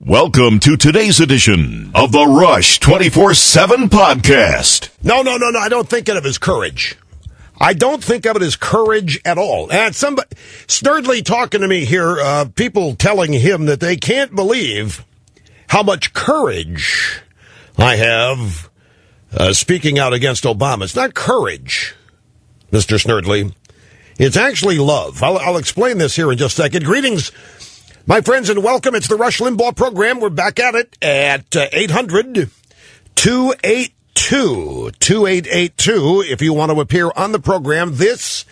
Welcome to today's edition of the Rush 24/7 podcast. No. I don't think of it as courage. I don't think of it as courage at all. And somebody sturdily talking to me here, people telling him that they can't believe how much courage I have speaking out against Obama. It's not courage, Mr. Snurdly. It's actually love. I'll explain this here in just a second. Greetings, my friends, and welcome. It's the Rush Limbaugh program. We're back at it at 800-282-2882. If you want to appear on the program, this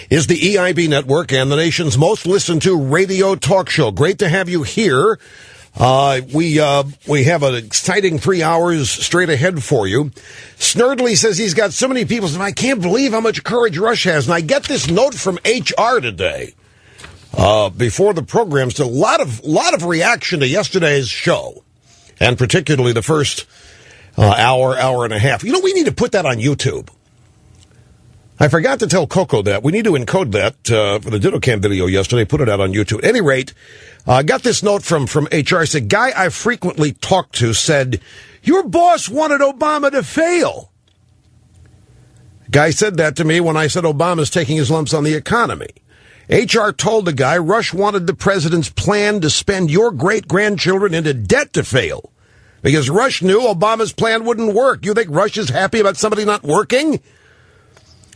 is the EIB Network and the nation's most listened to radio talk show. Great to have you here. We have an exciting 3 hours straight ahead for you. Snurdly says he's got so many people. I can't believe how much courage Rush has. And I get this note from HR today. Before the program, so a lot of reaction to yesterday's show, and particularly the first hour and a half. You know, we need to put that on YouTube. I forgot to tell Coco that. We need to encode that for the Ditto Cam video yesterday, put it out on YouTube. At any rate, I got this note from HR. I said, guy I frequently talked to said, your boss wanted Obama to fail. Guy said that to me when I said Obama's taking his lumps on the economy. HR told the guy Rush wanted the president's plan to spend your great-grandchildren into debt to fail. Because Rush knew Obama's plan wouldn't work. You think Rush is happy about somebody not working?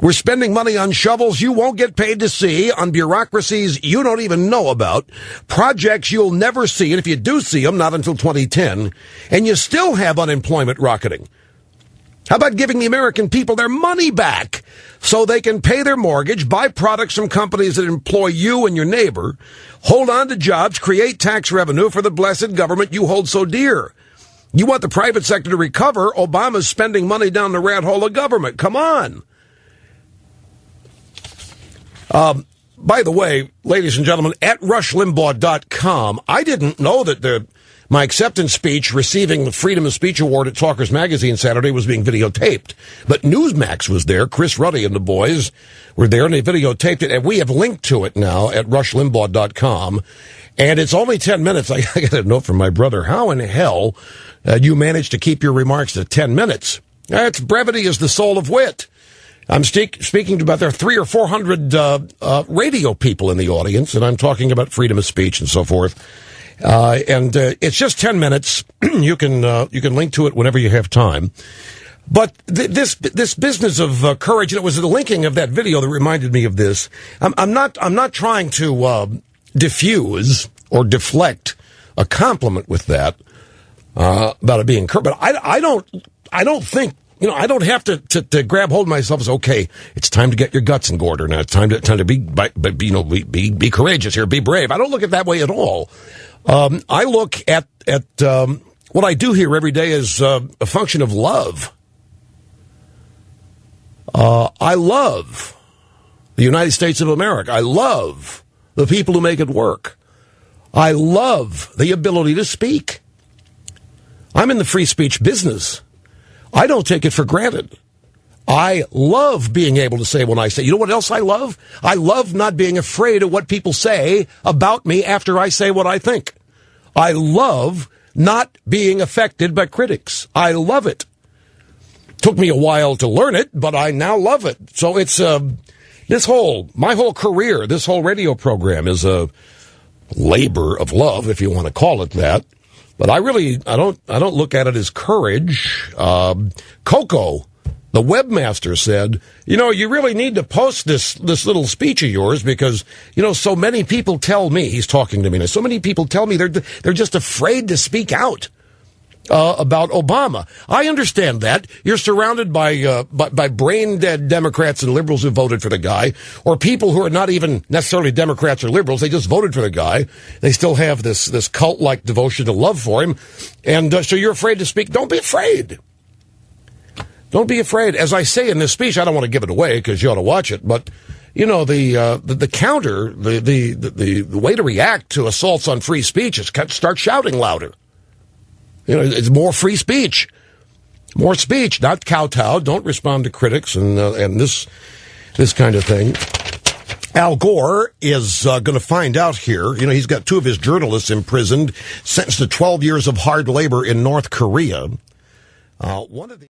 We're spending money on shovels you won't get paid to see, on bureaucracies you don't even know about, projects you'll never see, and if you do see them, not until 2010, and you still have unemployment rocketing. How about giving the American people their money back so they can pay their mortgage, buy products from companies that employ you and your neighbor, hold on to jobs, create tax revenue for the blessed government you hold so dear? You want the private sector to recover? Obama's spending money down the rat hole of government. Come on. By the way, ladies and gentlemen, at rushlimbaugh.com, I didn't know that my acceptance speech receiving the Freedom of Speech Award at Talkers Magazine Saturday was being videotaped. But Newsmax was there. Chris Ruddy and the boys were there, and they videotaped it. And we have linked to it now at rushlimbaugh.com. And it's only 10 minutes. I got a note from my brother. How in hell you managed to keep your remarks to 10 minutes? That's brevity is the soul of wit. I'm speaking about there are 300 or 400 radio people in the audience, and I'm talking about freedom of speech and so forth. And it's just 10 minutes. You can link to it whenever you have time. But this business of courage, and it was the linking of that video that reminded me of this. I'm not trying to diffuse or deflect a compliment with that about it being courage. But I don't think. You know, I don't have to grab hold of myself as, okay, it's time to get your guts in order now. It's time to be courageous here, be brave. I don't look at it that way at all. I look at what I do here every day as a function of love. I love the United States of America. I love the people who make it work. I love the ability to speak. I'm in the free speech business. I don't take it for granted. I love being able to say when I say. You know what else I love? I love not being afraid of what people say about me after I say what I think. I love not being affected by critics. I love it. Took me a while to learn it, but I now love it. So it's my whole career, this whole radio program is a labor of love, if you want to call it that. But I don't look at it as courage. Coco, the webmaster, said, you really need to post this little speech of yours because, so many people tell me, he's talking to me now, so many people tell me they're just afraid to speak out about Obama. I understand that. You're surrounded by brain-dead Democrats and liberals who voted for the guy, or people who are not even necessarily Democrats or liberals. They just voted for the guy. They still have this cult-like devotion to love for him. And so you're afraid to speak. Don't be afraid. Don't be afraid. As I say in this speech, I don't want to give it away because you ought to watch it, but the counter, the way to react to assaults on free speech is start shouting louder. It's more free speech. More speech, not kowtow. Don't respond to critics and this kind of thing. Al Gore is going to find out here. You know, he's got two of his journalists imprisoned, sentenced to 12 years of hard labor in North Korea. One of the